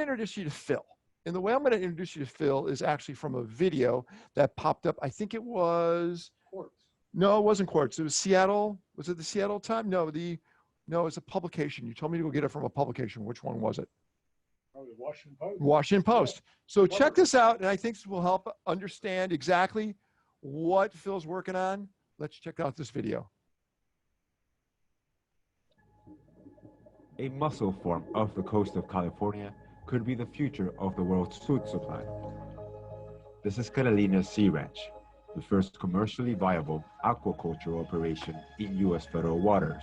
introduce you to Phil. And the way I'm going to introduce you to Phil is actually from a video that popped up. I think it was Quartz. No, it wasn't Quartz. It was Seattle. Was it the Seattle Time? No, it's a publication. You told me to go get it from a publication. Which one was it? Oh, the Washington Post. Washington Post. So check this out, and I think this will help understand exactly what Phil's working on. Let's check out this video. A mussel form off the coast of California could be the future of the world's food supply. This is Catalina's Sea Ranch, the first commercially viable aquaculture operation in U.S. federal waters.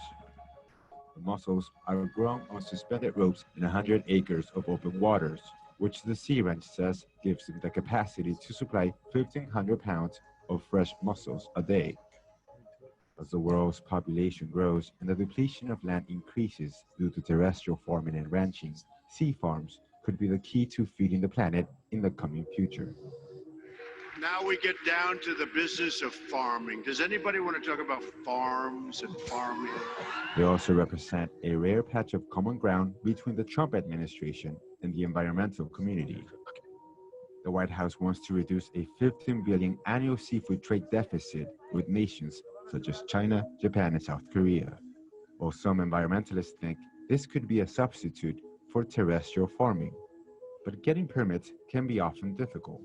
The mussels are grown on suspended ropes in 100 acres of open waters, which the Sea Ranch says gives them the capacity to supply 1,500 pounds of fresh mussels a day. As the world's population grows and the depletion of land increases due to terrestrial farming and ranching, sea farms could be the key to feeding the planet in the coming future. Now we get down to the business of farming. Does anybody want to talk about farms and farming? They also represent a rare patch of common ground between the Trump administration and the environmental community. The White House wants to reduce a $15 billion annual seafood trade deficit with nations such as China, Japan, and South Korea. While some environmentalists think this could be a substitute for terrestrial farming, but getting permits can be often difficult.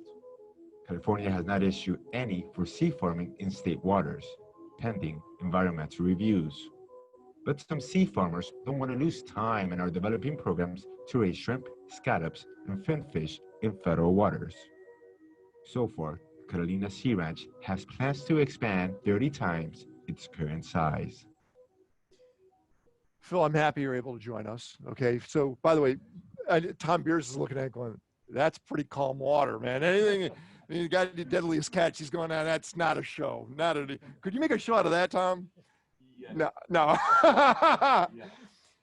California has not issued any for sea farming in state waters, pending environmental reviews. But some sea farmers don't want to lose time and are developing programs to raise shrimp, scallops, and finfish in federal waters. So far, Catalina Sea Ranch has plans to expand 30 times its current size. Phil, I'm happy you're able to join us. Okay, so by the way, Tom Beers is looking at it going, that's pretty calm water, man. Anything, you got the deadliest catch, he's going on, that's not a show. Could you make a show out of that, Tom? Yeah. No. Yeah.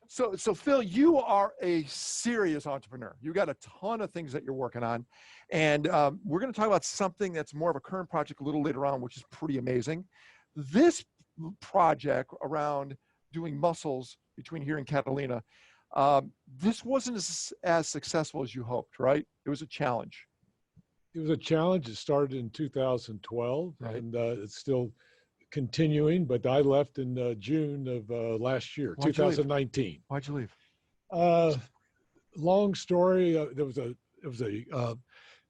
So Phil, you are a serious entrepreneur. You got a ton of things that you're working on. And we're going to talk about something that's more of a current project a little later on, which is pretty amazing. This project around doing mussels between here and Catalina, this wasn't as successful as you hoped, right? It was a challenge. It was a challenge. It started in 2012, right. And it's still continuing, but I left in June of last year, 2019. Why'd you leave? Long story. It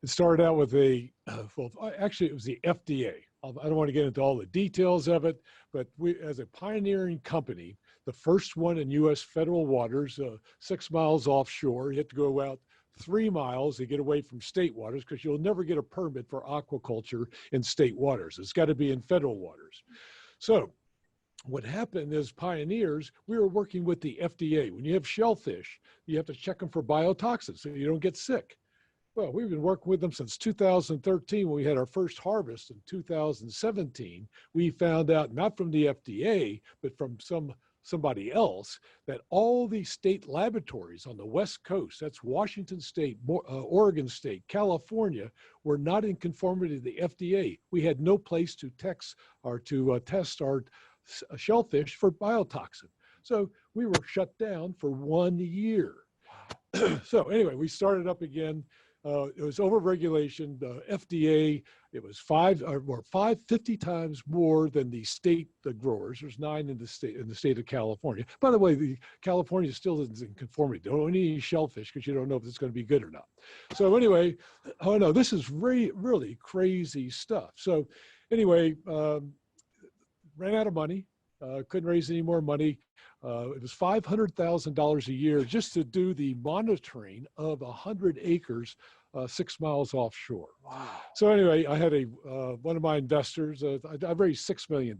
started out with actually it was the FDA. I don't want to get into all the details of it, but we, as a pioneering company, the first one in U.S. federal waters, 6 miles offshore, you have to go out 3 miles to get away from state waters because you'll never get a permit for aquaculture in state waters. It's got to be in federal waters. So what happened is pioneers, we were working with the FDA. When you have shellfish, you have to check them for biotoxins so you don't get sick. Well, we've been working with them since 2013 when we had our first harvest in 2017. We found out, not from the FDA, but from somebody else, that all these state laboratories on the West Coast, that's Washington State, Oregon State, California, were not in conformity to the FDA. We had no place to test our shellfish for biotoxin. So we were shut down for 1 year. So anyway, we started up again. It was overregulation. The FDA, it was 50 times more than the growers. There's 9 in the state of California. By the way, California still isn't in conformity. Don't eat any shellfish because you don't know if it's going to be good or not. So anyway, oh no, this is really crazy stuff. So anyway, ran out of money. Couldn't raise any more money. It was $500,000 a year just to do the monitoring of 100 acres, 6 miles offshore. Wow. So anyway, I had one of my investors, I raised $6 million,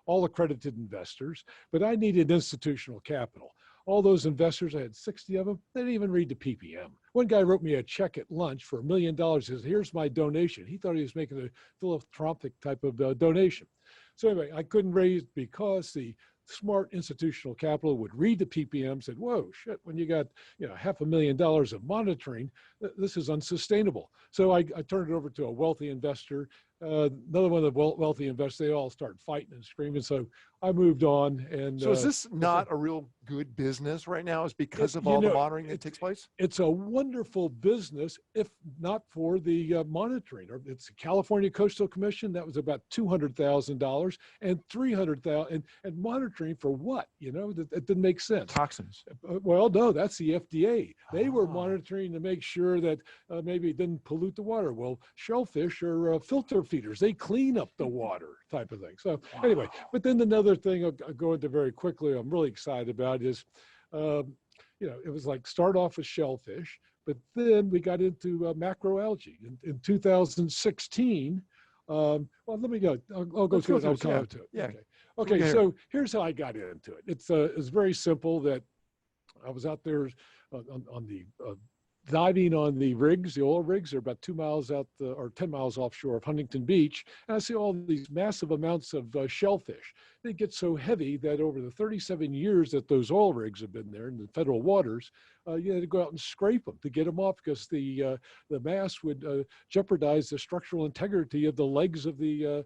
all accredited investors, but I needed institutional capital. All those investors, I had 60 of them, they didn't even read the PPM. One guy wrote me a check at lunch for $1 million. He says, here's my donation. He thought he was making a philanthropic type of donation. So anyway, I couldn't raise because the smart institutional capital would read the PPM, said, whoa, shit, when you got $500,000 of monitoring, this is unsustainable. So I turned it over to a wealthy investor, another one of the wealthy investors, they all start fighting and screaming. So I moved on. And so is this not a real good business right now? Is because of you all the know, monitoring that takes place? It's a wonderful business, if not for the monitoring. It's the California Coastal Commission. That was about $200,000 and $300,000, and monitoring for what? You know, that didn't make sense. Toxins. Well, no, that's the FDA. They were Oh. monitoring to make sure that maybe it didn't pollute the water. Well, shellfish are filter feeders. They clean up the water type of thing. So anyway, but then another thing I'll go into very quickly, I'm really excited about is, you know, it was like start off with shellfish, but then we got into macroalgae in 2016. Well, let me go. I'll go through it. I'll come to it. Yeah. Okay. Okay. So here's how I got into it. It's very simple. That I was out there on the diving on the rigs, the oil rigs. They're about 2 miles out or 10 miles offshore of Huntington Beach. And I see all these massive amounts of shellfish. They get so heavy that over the 37 years that those oil rigs have been there in the federal waters, you had to go out and scrape them to get them off, because the mass would jeopardize the structural integrity of the legs of the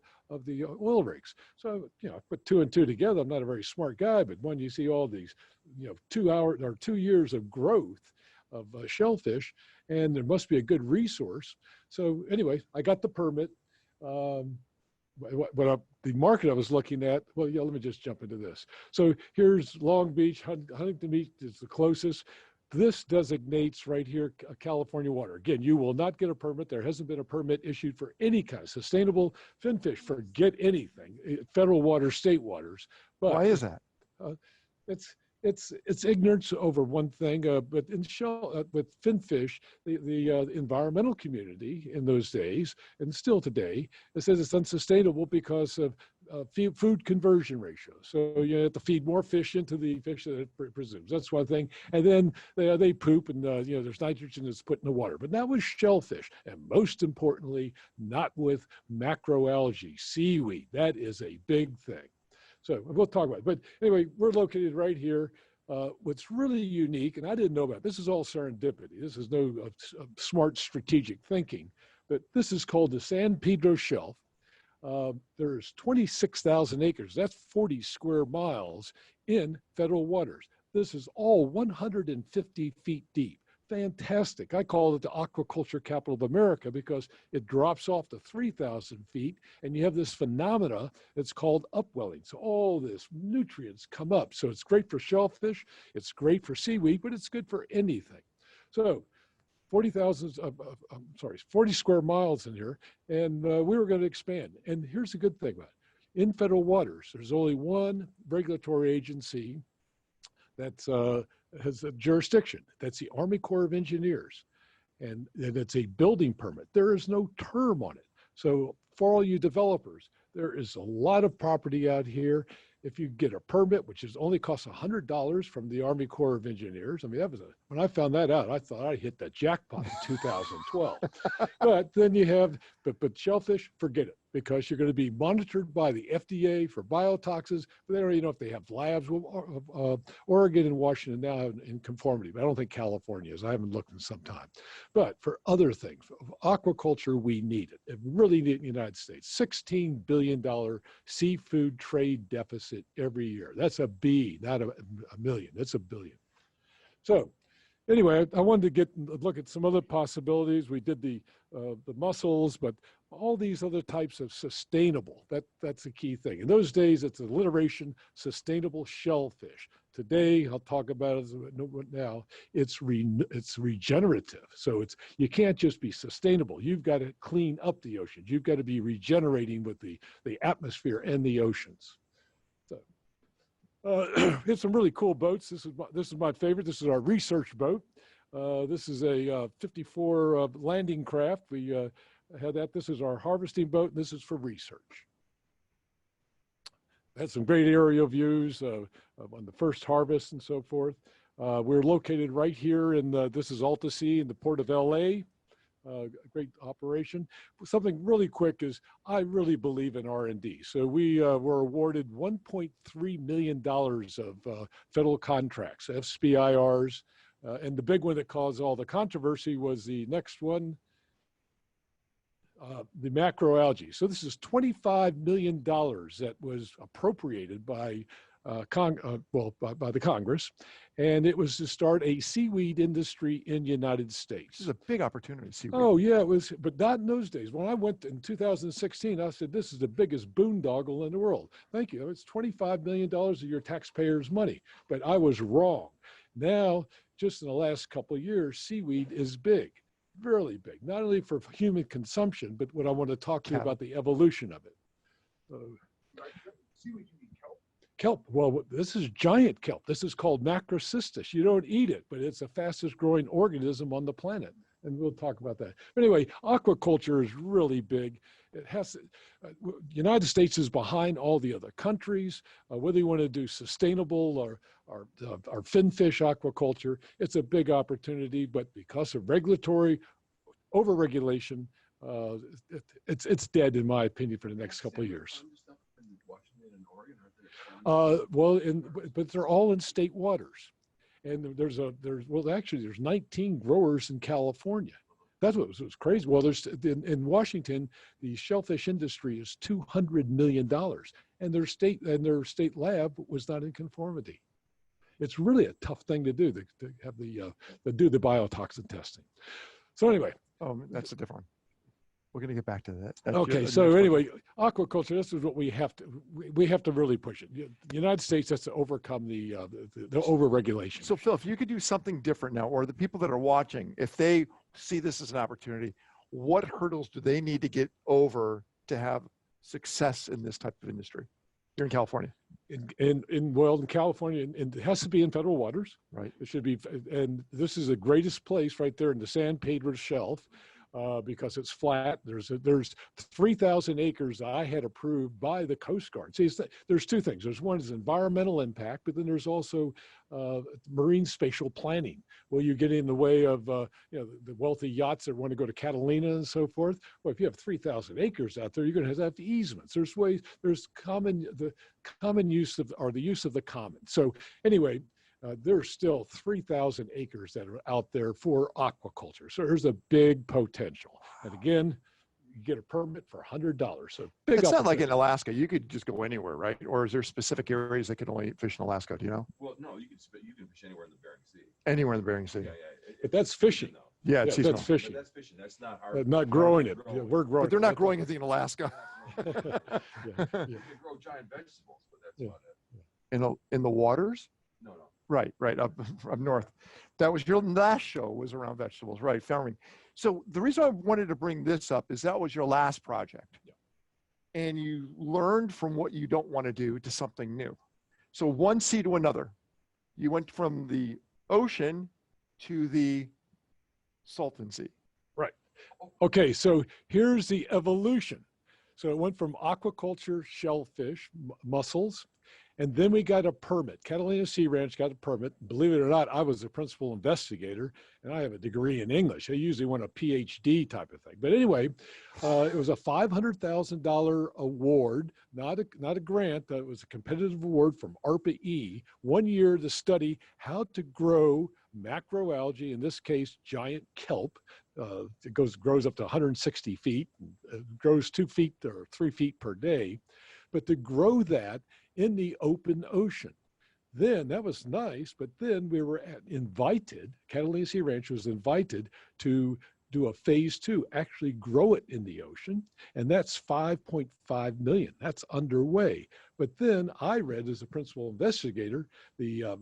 oil rigs. So, you know, I put 2 and 2 together. I'm not a very smart guy, but when you see all these, you know, 2 years of growth of shellfish, and there must be a good resource. So anyway, I got the permit. The market I was looking at, well, yeah, let me just jump into this. So here's Long Beach, Huntington Beach is the closest. This designates right here California water. Again, you will not get a permit. There hasn't been a permit issued for any kind of sustainable finfish. Forget anything, federal waters, state waters. But why is that? It's ignorance over one thing, but in with finfish, the environmental community in those days, and still today, it says it's unsustainable because of food conversion ratios. So you have to feed more fish into the fish that it presumes. That's one thing. And then they poop, and you know, there's nitrogen that's put in the water. But not with shellfish, and most importantly, not with macroalgae, seaweed. That is a big thing. So we'll talk about it. But anyway, we're located right here. What's really unique, and I didn't know about, this is all serendipity. This is no smart strategic thinking, but this is called the San Pedro Shelf. There's 26,000 acres. That's 40 square miles in federal waters. This is all 150 feet deep. Fantastic. I call it the aquaculture capital of America because it drops off to 3,000 feet, and you have this phenomena that's called upwelling. So all this nutrients come up. So it's great for shellfish, it's great for seaweed, but it's good for anything. So 40 square miles in here, and we were going to expand. And here's the good thing about it. In federal waters, there's only one regulatory agency that's has a jurisdiction. That's the Army Corps of Engineers, and it's a building permit. There is no term on it. So for all you developers, there is a lot of property out here. If you get a permit, which is only costs $100 from the Army Corps of Engineers, I mean, that was when I found that out, I thought I hit the jackpot in 2012. But then you have, but shellfish, forget it, because you're going to be monitored by the FDA for biotoxins. But they don't even know if they have labs. Well, Oregon and Washington now have in conformity, but I don't think California is. I haven't looked in some time. But for other things, aquaculture, we need it. It really need it in the United States. $16 billion seafood trade deficit every year. That's a B, not a million. That's a billion. So anyway, I wanted to look at some other possibilities. We did the mussels, but all these other types of sustainable, that's the key thing. In those days, it's alliteration, sustainable shellfish. Today, I'll talk about it now, it's regenerative. So you can't just be sustainable. You've got to clean up the oceans. You've got to be regenerating with the atmosphere and the oceans. Here's some really cool boats. This is my favorite. This is our research boat. This is a 54 landing craft. We had that. This is our harvesting boat, and this is for research. Had some great aerial views on the first harvest and so forth. We're located right here in this is Alta Sea in the port of LA. Great operation. Something really quick is I really believe in R&D. So we were awarded $1.3 million of federal contracts, SBIRs, and the big one that caused all the controversy was the next one. the macroalgae. So this is $25 million that was appropriated by by the Congress, and it was to start a seaweed industry in the United States. This is a big opportunity. Seaweed. Oh yeah, it was, but not in those days. When I went in 2016, I said, this is the biggest boondoggle in the world. Thank you. It's $25 million of your taxpayers' money, but I was wrong. Now, just in the last couple of years, seaweed is big, really big, not only for human consumption, but what I want to talk to you about the evolution of it. Seaweed can be kelp. Kelp, well, this is giant kelp. This is called macrocystis. You don't eat it, but it's the fastest growing organism on the planet. And we'll talk about that. But anyway, aquaculture is really big. It has, United States is behind all the other countries. Whether you want to do sustainable or finfish aquaculture, it's a big opportunity, but because of regulatory overregulation, it's dead in my opinion for the next couple of years. But they're all in state waters. And there's 19 growers in California. That's what was crazy. Well, in Washington, the shellfish industry is $200 million, and their state lab was not in conformity. It's really a tough thing to do, to have to do the biotoxin testing. So anyway. That's a different one. We're going to get back to that. Okay, so anyway, aquaculture, this is what we have to really push it. The United States has to overcome the overregulation. So Phil, if you could do something different now, or the people that are watching, if they see this as an opportunity, what hurdles do they need to get over to have success in this type of industry here in California? In California, and it has to be in federal waters. Right. It should be, and this is the greatest place right there in the San Pedro Shelf. Because it's flat. There's 3,000 acres I had approved by the Coast Guard. See, there's two things. There's one is environmental impact, but then there's also marine spatial planning. Will you get in the way of the wealthy yachts that want to go to Catalina and so forth? Well, if you have 3,000 acres out there, you're going to have easements. There's ways. There's the common use of, or the use of the common. So anyway. There's still 3,000 acres that are out there for aquaculture. So there's a big potential. And again, you get a permit for $100. So big. It's not like in Alaska. You could just go anywhere, right? Or is there specific areas that can only fish in Alaska? Do you know? Well, no, you can fish anywhere in the Bering Sea. Anywhere in the Bering Sea. Yeah. But that's fishing. Yeah, it's seasonal. That's fishing. But that's fishing. That's not our. Not growing it. Yeah, we're growing. But they're not growing anything in Alaska. You can grow giant vegetables, but that's about it. In the waters? No. Right, up north. That was your last show, was around vegetables, right, farming. So the reason I wanted to bring this up is that was your last project. Yeah. And you learned from what you don't want to do to something new. So one sea to another. You went from the ocean to the Salton Sea. Right. Okay, so here's the evolution. So it went from aquaculture, shellfish, mussels, and then we got a permit. Catalina Sea Ranch got a permit. Believe it or not, I was the principal investigator, and I have a degree in English. I usually want a PhD type of thing. But anyway, it was a $500,000 award, not a grant. It was a competitive award from ARPA-E, 1 year to study how to grow macroalgae, in this case, giant kelp. It grows up to 160 feet, grows 2 feet or 3 feet per day. But to grow that in the open ocean. Then that was nice, but then we were invited, Catalina Sea Ranch was invited to do a phase 2, actually grow it in the ocean, and that's $5.5 million. That's underway. But then I read, as a principal investigator, the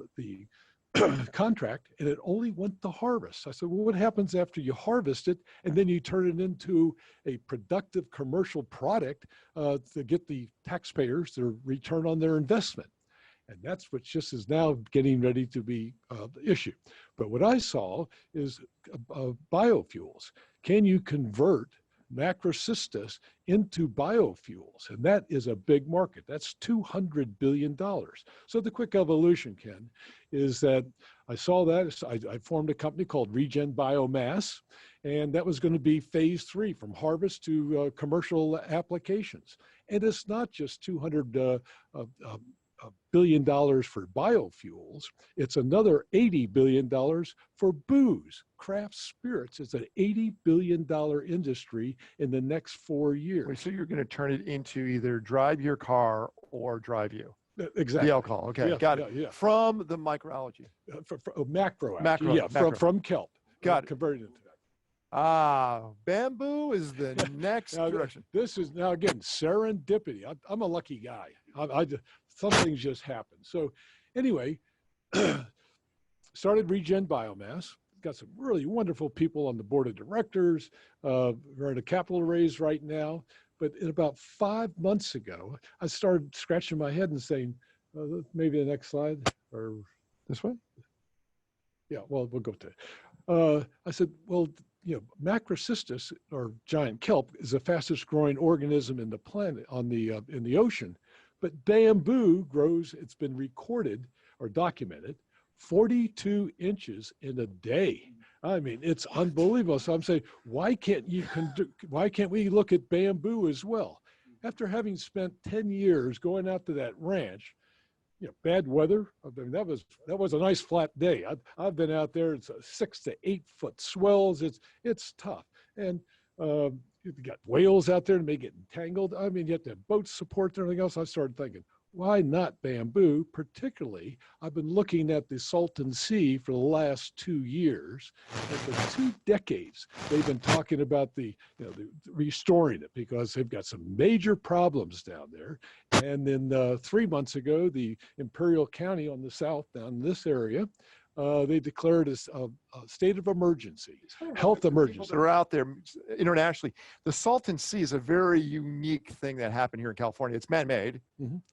contract, and it only went to harvest. I said, well, what happens after you harvest it and then you turn it into a productive commercial product to get the taxpayers their return on their investment? And that's what just is now getting ready to be the issue. But what I saw is biofuels. Can you convert macrocystis into biofuels? And that is a big market. That's $200 billion. So the quick evolution, Ken, is that I saw that. I formed a company called Regen Biomass, and that was going to be phase 3, from harvest to commercial applications. And it's not just 200 billion for biofuels. It's another $80 billion for booze. Craft spirits is an $80 billion industry in the next 4 years. Wait, so you're going to turn it into either drive your car or drive you. Exactly. The alcohol. Okay, Yeah, got it. yeah. From the macroalgae. Macro. Yeah, from kelp. Got it. Converted into that. Bamboo is the next direction. This is now again serendipity. I'm a lucky guy. Some things just happen. So anyway, started Regen Biomass. Got some really wonderful people on the board of directors. We're at a capital raise right now. But in about 5 months ago, I started scratching my head and saying, maybe the next slide or This one? yeah, well, we'll go to it. I said, well, Macrocystis, or giant kelp, is the fastest growing organism in the planet in the ocean. But bamboo grows, it's been recorded or documented, 42 inches in a day. I mean, it's unbelievable. So I'm saying, why can't we look at bamboo as well? After having spent 10 years going out to that ranch, bad weather. I mean, that was a nice flat day. I've been out there. It's 6 to 8 foot swells. It's tough, and you've got whales out there and they get entangled. I mean, you have to have boat support and everything else. I started thinking, why not bamboo? Particularly, I've been looking at the Salton Sea for the last 2 years. And for 2 decades, they've been talking about the restoring it because they've got some major problems down there. And then 3 months ago, the Imperial County on the south, down in this area, they declared a state of emergency, health emergency. That are out there internationally. The Salton Sea is a very unique thing that happened here in California. It's man-made,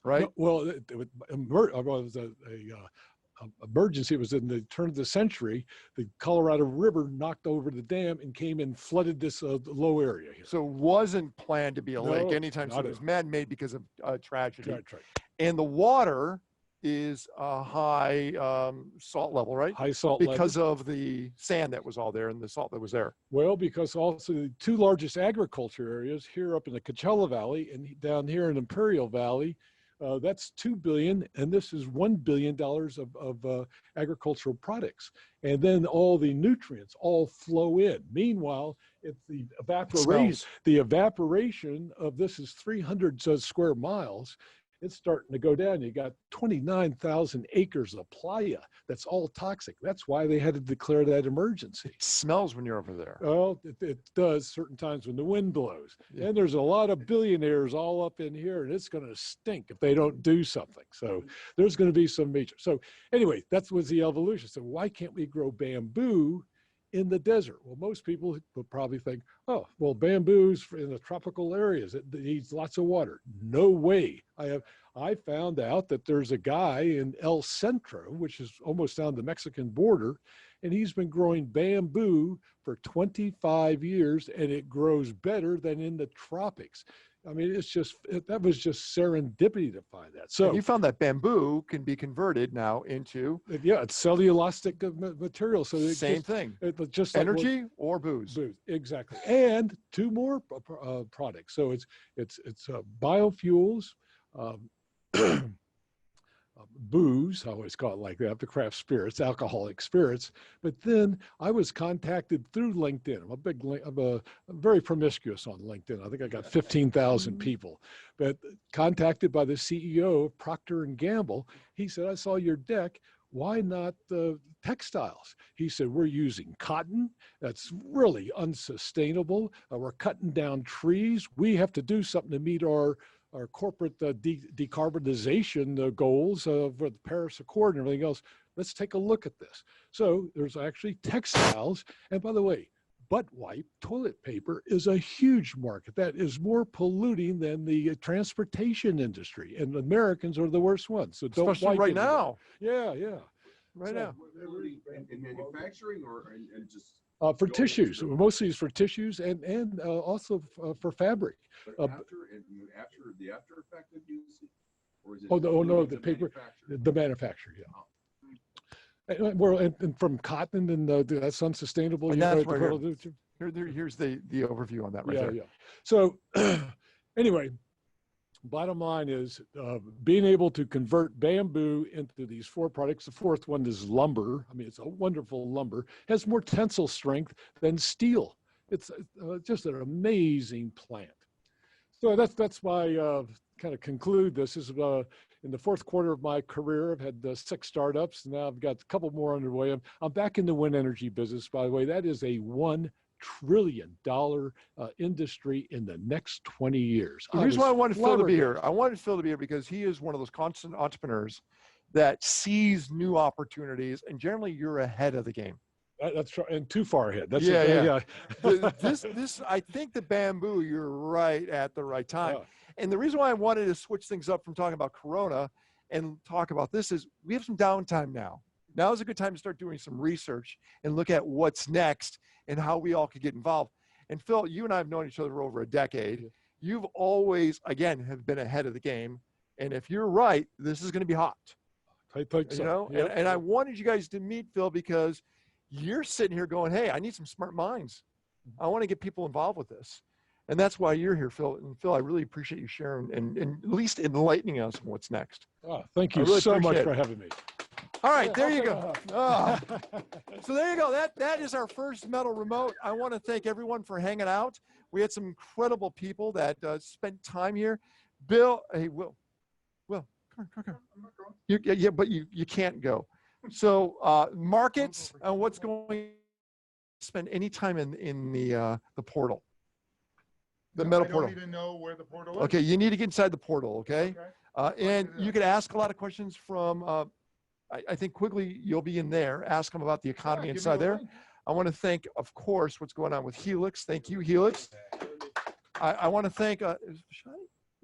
right? Well, it was a emergency. It was in the turn of the century. The Colorado River knocked over the dam and came and flooded this low area here. So it wasn't planned to be a lake No, anytime soon. not It was man-made because of tragedy. Right. And the water is a high salt level, right? High salt level. Because of the sand that was all there and the salt that was there. Well, because also the 2 largest agriculture areas here up in the Coachella Valley and down here in Imperial Valley, that's $2 billion, and this is $1 billion of agricultural products. And then all the nutrients all flow in. Meanwhile, it's the evaporation of this is 300 square miles. It's starting to go down. You got 29,000 acres of playa. That's all toxic. That's why they had to declare that emergency. It smells when you're over there. Well, it does certain times when the wind blows. Yeah. And there's a lot of billionaires all up in here, and it's going to stink if they don't do something. So there's going to be some major. So anyway, that was the evolution. So why can't we grow bamboo in the desert? Well, most people would probably think, oh, well, bamboo's in the tropical areas. It needs lots of water. No way. I found out that there's a guy in El Centro, which is almost down the Mexican border, and he's been growing bamboo for 25 years, and it grows better than in the tropics. I mean, that was just serendipity to find that. So and you found that bamboo can be converted now into it's cellulosic material. So same thing. Just energy like or booze. Booze, exactly. And 2 more products. So it's biofuels, booze, I always call it like that, the craft spirits, alcoholic spirits. But then I was contacted through LinkedIn. I'm very promiscuous on LinkedIn. I think I got 15,000 people, but contacted by the CEO of Procter & Gamble. He said, I saw your deck. Why not textiles? He said, we're using cotton. That's really unsustainable. We're cutting down trees. We have to do something to meet our corporate decarbonization goals of the Paris Accord and everything else. Let's take a look at this. So there's actually textiles. And by the way, butt wipe, toilet paper is a huge market. That is more polluting than the transportation industry. And Americans are the worst ones. So don't Especially wipe right anymore. now. Yeah. Right now. In manufacturing or and just for tissues, mostly it's for tissues and also for fabric. but after the after effect of using, or is it? No, the paper, the manufacturer, yeah. Well, and from cotton and that's unsustainable. And you know, that's where to- here's the overview on that right there. Yeah. So anyway, bottom line is being able to convert bamboo into these 4 products. The 4th one is lumber. I mean, it's a wonderful lumber. Has more tensile strength than steel. It's just an amazing plant. So that's why kind of conclude this is in the 4th quarter of my career. I've had 6 startups. Now I've got a couple more underway. I'm back in the wind energy business, by the way. That is a $1 trillion industry in the next 20 years. The reason why I wanted Phil to be here, I wanted Phil to be here because he is one of those constant entrepreneurs that sees new opportunities, and generally you're ahead of the game. That's right, and too far ahead. That's yeah. This, I think the bamboo, you're right at the right time. And the reason why I wanted to switch things up from talking about Corona and talk about this is we have some downtime now. Now is a good time to start doing some research and look at what's next and how we all could get involved. And Phil, you and I have known each other for over a decade. You've always, again, have been ahead of the game. And if you're right, this is going to be hot. I think so. You know, and I wanted you guys to meet Phil because you're sitting here going, hey, I need some smart minds. I want to get people involved with this. And that's why you're here, Phil. And Phil, I really appreciate you sharing and at least enlightening us on what's next. Oh, thank you so much for having me. All right, there you go. Oh. So there you go. That is our first metal remote. I want to thank everyone for hanging out. We had some incredible people that spent time here. Bill, hey, Will, come on. Yeah, but you can't go. So markets and what's going. Spend any time in the portal, the metal portal. I don't even know where the portal is. Okay, you need to get inside the portal. Okay, and you could ask a lot of questions from. I think Quigley, you'll be in there. Ask them about the economy inside there. I want to thank, of course, what's going on with Helix. Thank you, Helix. I want to thank,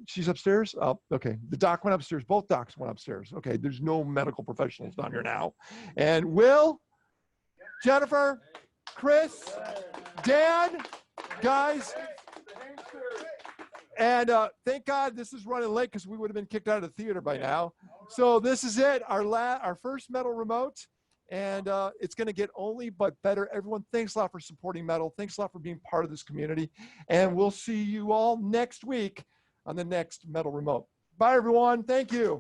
she's upstairs? Oh, okay. The doc went upstairs. Both docs went upstairs. Okay, there's no medical professionals down here now. And Will, Jennifer, Chris, Dan, guys. And thank God this is running late because we would have been kicked out of the theater by now. So this is it, our first metal remote. And it's going to get only but better. Everyone, thanks a lot for supporting metal. Thanks a lot for being part of this community. And we'll see you all next week on the next metal remote. Bye, everyone. Thank you.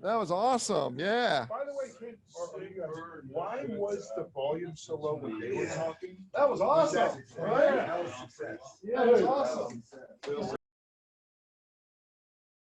That was awesome. Yeah. By the way, kid, why was the volume so low when they were talking? That was awesome. Right? That was success. Yeah, that was awesome.